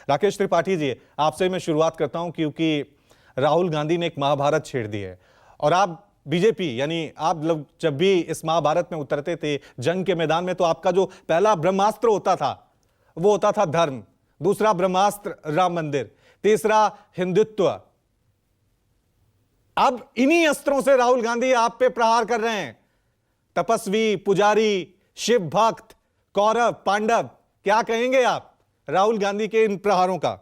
राकेश त्रिपाठी जी, आपसे मैं शुरुआत करता हूं क्योंकि राहुल गांधी ने एक महाभारत छेड़ दी है और आप बीजेपी यानी आप लोग जब भी इस महाभारत में उतरते थे जंग के मैदान में, तो आपका जो पहला ब्रह्मास्त्र होता था वो होता था धर्म, दूसरा ब्रह्मास्त्र राम मंदिर, तीसरा हिंदुत्व। अब इन्हीं अस्त्रों से राहुल गांधी आप पे प्रहार कर रहे हैं। तपस्वी, पुजारी, शिव भक्त, कौरव, पांडव, क्या कहेंगे आप राहुल गांधी के इन प्रहारों का?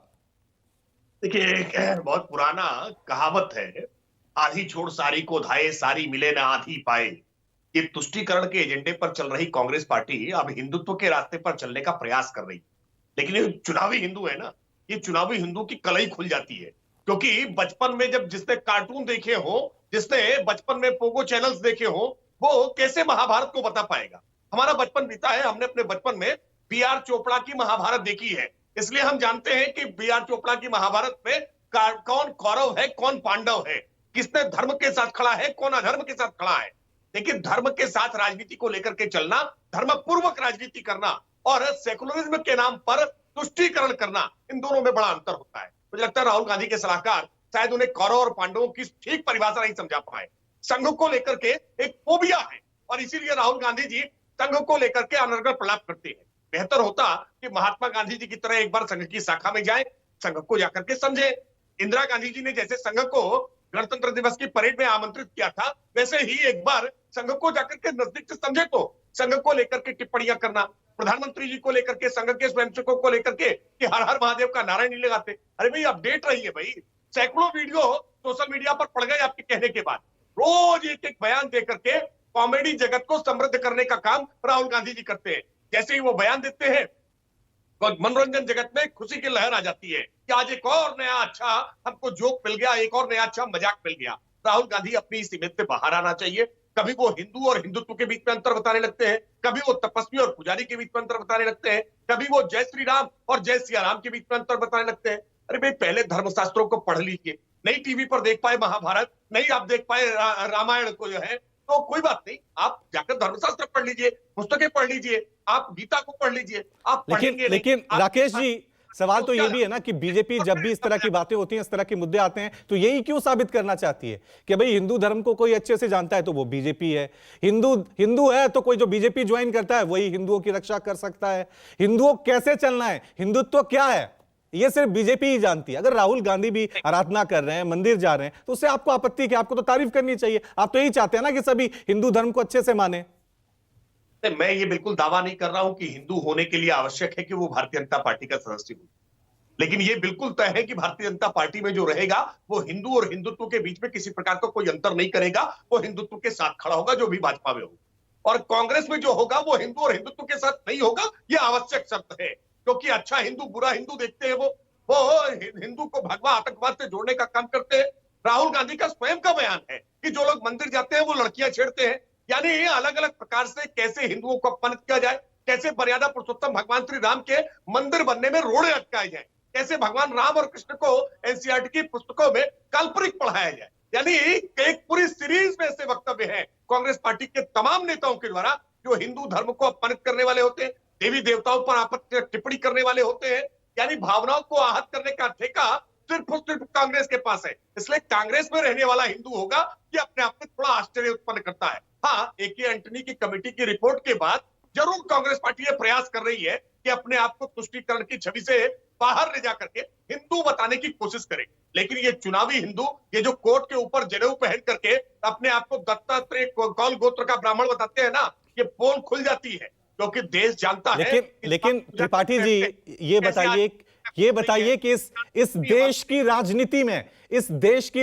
देखिए, एक बहुत पुराना कहावत है, आधी छोड़ सारी को धाये, सारी मिले ना आधी पाए। ये तुष्टीकरण के एजेंडे पर चल रही कांग्रेस पार्टी अब हिंदुत्व के रास्ते पर चलने का प्रयास कर रही है। लेकिन ये चुनावी हिंदू है ना, ये चुनावी हिंदू की कलई खुल जाती है, क्योंकि बचपन में जब जिसने कार्टून देखे हो, जिसने बचपन में पोगो चैनल्स देखे हो, वो कैसे महाभारत को बता पाएगा। हमारा बचपन बीता है, हमने अपने बचपन में बी.आर. चोपड़ा की महाभारत देखी है, इसलिए हम जानते हैं कि बी.आर. चोपड़ा की महाभारत में कौन कौरव है, कौन पांडव है, किसने धर्म के साथ खड़ा है, कौन अधर्म के साथ खड़ा है। लेकिन धर्म के साथ राजनीति को लेकर के चलना, धर्मपूर्वक राजनीति करना और सेकुलरिज्म के नाम पर तुष्टीकरण करना, इन दोनों में बड़ा अंतर होता है। मुझे लगता है राहुल गांधी के सलाहकार शायद उन्हें कौरव और पांडवों की ठीक परिभाषा नहीं समझा पाए। संघ को लेकर के एक फोबिया है और इसीलिए राहुल गांधी जी संघ को लेकर के अनर्गल प्रलाप करते हैं। बेहतर होता कि महात्मा गांधी जी की तरह एक बार संघ की शाखा में जाएं, संघ को जाकर के समझे। इंदिरा गांधी जी ने जैसे संघ को गणतंत्र दिवस की परेड में आमंत्रित किया था, वैसे ही एक बार संघ को जाकर के नजदीक से समझे। तो संघ को लेकर के टिप्पणियां करना, प्रधानमंत्री जी को लेकर के, संघ के स्वयंसेवकों को लेकर के कि हर हर महादेव का नारा नहीं लगाते। अरे भाई, अपडेट रहिए भाई। सैकड़ों वीडियो सोशल मीडिया पर पड़ गए आपके कहने के बाद। रोज एक एक बयान दे करके कॉमेडी जगत को समृद्ध करने का काम राहुल गांधी जी करते हैं। जैसे ही वो बयान देते हैं तो मनोरंजन जगत में खुशी की लहर आ जाती है कि आज एक और नया अच्छा हमको जोक मिल गया, एक और नया अच्छा मजाक मिल गया। राहुल गांधी अपनी इस इमेज से बाहर आना चाहिए। कभी वो हिंदू और हिंदुत्व के बीच में अंतर बताने लगते हैं, कभी वो तपस्वी और पुजारी के बीच में अंतर बताने लगते हैं, कभी वो जय श्री राम और जय सिया राम के बीच में अंतर बताने लगते हैं। अरे भाई, पहले धर्मशास्त्रों को पढ़ लीजिए। नहीं टीवी पर देख पाए महाभारत, नहीं आप देख पाए रामायण को जो है, तो कोई बात नहीं, आप जाकर धर्मशास्त्र पढ़ लीजिए, पुस्तकें पढ़ लीजिए, आप गीता को पढ़ लीजिए। आप लेकिन राकेश जी, सवाल तो ये भी है ना कि बीजेपी जब भी इस तरह की बातें होती हैं, इस तरह के मुद्दे आते हैं, तो यही क्यों साबित करना चाहती है कि भाई हिंदू धर्म को कोई अच्छे से जानता है तो वो बीजेपी है, हिंदू है तो कोई जो बीजेपी ज्वाइन करता है वही हिंदुओं की रक्षा कर सकता है। हिंदुओं कैसे चलना है, हिंदुत्व क्या है, ये सिर्फ बीजेपी ही जानती है। अगर राहुल गांधी भी आराधना कर रहे हैं, मंदिर जा रहे हैं, तो उससे आपको आपत्ति क्या? आपको तो तारीफ करनी चाहिए। आप तो यही चाहते हैं ना कि सभी हिंदू धर्म को अच्छे से माने। मैं ये बिल्कुल दावा नहीं कर रहा हूं कि हिंदू होने के लिए आवश्यक है कि वो भारतीय जनता पार्टी का सदस्य हो, लेकिन ये बिल्कुल तय है कि भारतीय जनता पार्टी में जो रहेगा वो हिंदू और हिंदुत्व के बीच में किसी प्रकार का कोई अंतर नहीं करेगा। वो हिंदुत्व के साथ खड़ा होगा, जो भी भाजपा में हो। और कांग्रेस में जो होगा वो हिंदू और हिंदुत्व के साथ नहीं होगा, ये आवश्यक शर्त है। क्योंकि अच्छा हिंदू बुरा हिंदू देखते हैं, वो हिंदू को भगवा आतंकवाद से जोड़ने का काम करते हैं। राहुल गांधी का स्वयं का बयान है कि जो लोग मंदिर जाते हैं वो लड़कियां छेड़ते हैं। यानी अलग अलग प्रकार से कैसे हिंदुओं को अपमानित किया जाए, कैसे मर्यादा पुरुषोत्तम भगवान श्री राम के मंदिर बनने में रोड़े अटकाए जाए, कैसे भगवान राम और कृष्ण को एनसीईआरटी की पुस्तकों में काल्पनिक पढ़ाया जाए। यानी एक पूरी सीरीज में ऐसे वक्तव्य है कांग्रेस पार्टी के तमाम नेताओं के द्वारा जो हिंदू धर्म को अपमानित करने वाले होते हैं, देवी देवताओं पर आपत्ति टिप्पणी करने वाले होते हैं। यानी भावनाओं को आहत करने का ठेका सिर्फ और सिर्फ कांग्रेस के पास है। इसलिए कांग्रेस में रहने वाला हिंदू होगा ये अपने आप में थोड़ा आश्चर्य उत्पन्न करता है। हाँ, ए.के. एंटनी की कमेटी की रिपोर्ट के बाद जरूर कांग्रेस पार्टी ये प्रयास कर रही है कि अपने आप को तुष्टीकरण की छवि से बाहर ले जाकर के हिंदू बताने की कोशिश करे। लेकिन ये चुनावी हिंदू, ये जो कोर्ट के ऊपर जनेऊ पहन करके अपने आप को दत्तात्रेय कौल गोत्र का ब्राह्मण बताते हैं ना, ये पोल खुल जाती है, क्योंकि देश जानता है। लेकिन त्रिपाठी जी, ये बताइए कि इस देश की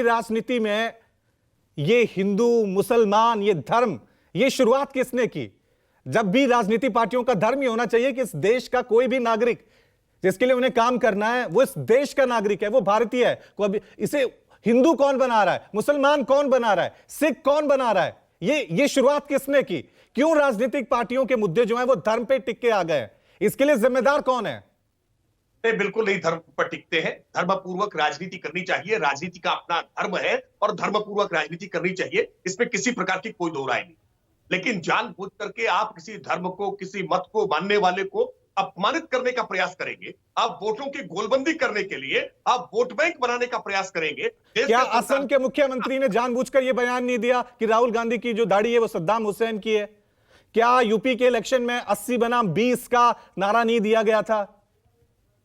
राजनीति में ये हिंदू मुसलमान, ये धर्म, ये शुरुआत किसने की? जब भी राजनीति पार्टियों का धर्म ही होना चाहिए कि इस देश का कोई भी नागरिक जिसके लिए उन्हें काम करना है वो इस देश का नागरिक है, वो भारतीय है। कोई इसे हिंदू कौन बना रहा है, मुसलमान कौन बना रहा है, सिख कौन बना रहा है? ये शुरुआत किसने की? क्यों राजनीतिक पार्टियों के मुद्दे जो हैं वो धर्म पे टिके आ गए? इसके लिए जिम्मेदार कौन है? बिल्कुल नहीं धर्म पर टिकते हैं। धर्मपूर्वक राजनीति करनी चाहिए, राजनीति का अपना धर्म है और धर्मपूर्वक राजनीति करनी चाहिए, इसमें किसी प्रकार की कोई दो राय नहीं। लेकिन जानबूझ करके आप किसी धर्म को, किसी मत को मानने वाले को अपमानित करने का प्रयास करेंगे, आप वोटों की गोलबंदी करने के लिए आप वोट बैंक बनाने का प्रयास करेंगे। क्या असम के मुख्यमंत्री ने जानबूझकर यह बयान नहीं दिया कि राहुल गांधी की जो दाढ़ी है वो सद्दाम हुसैन की है? क्या यूपी के इलेक्शन में 80 बनाम 20 का नारा नहीं दिया गया था?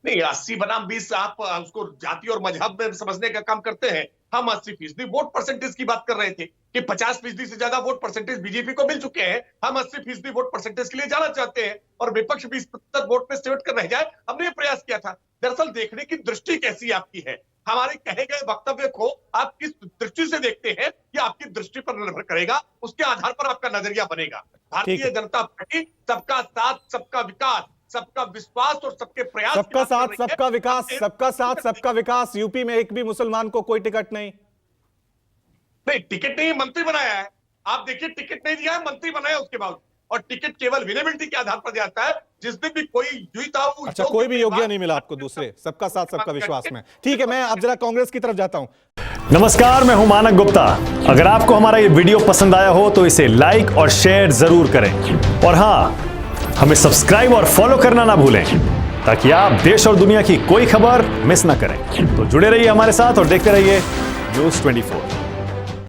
नहीं, 80 बनाम 20 आप उसको जाति और मजहब में समझने का काम करते हैं। हम 80% वोट परसेंटेज की बात कर रहे थे कि 50% से ज्यादा वोट परसेंटेज बीजेपी को मिल चुके हैं। हम 80% वोट परसेंटेज के लिए जाना चाहते हैं और विपक्ष 20% वोट में सिमट कर रह जाए, हमने ये प्रयास किया था। दरअसल देखने की दृष्टि कैसी आपकी है, हमारे कहे गए वक्तव्य को आप किस दृष्टि से देखते हैं, ये आपकी दृष्टि पर निर्भर करेगा, उसके आधार पर आपका नजरिया बनेगा। भारतीय जनता पार्टी सबका साथ सबका विकास, सबका विश्वास और सबके प्रयास, सबका साथ सबका विकास, सबका साथ सबका विकास। यूपी में एक भी मुसलमान को कोई टिकट नहीं। नहीं, टिकट नहीं, मंत्री बनाया है। आप देखिए, टिकट नहीं दिया है, मंत्री बनाया उसके बाद, और टिकट केवल विनेबिलिटी के आधार पर जाता है। जिस दिन भी कोई अच्छा, कोई भी योग्य नहीं मिला आपको दूसरे सबका साथ सबका विश्वास में। ठीक है, मैं अब जरा कांग्रेस की तरफ जाता हूं। नमस्कार, मैं हूं मानक गुप्ता। अगर आपको हमारा ये वीडियो पसंद आया हो तो इसे लाइक और शेयर जरूर करें, और हां, हमें सब्सक्राइब और फॉलो करना ना भूलें ताकि आप देश और दुनिया की कोई खबर मिस ना करें। तो जुड़े रहिए हमारे साथ और देखते रहिए न्यूज़ 24।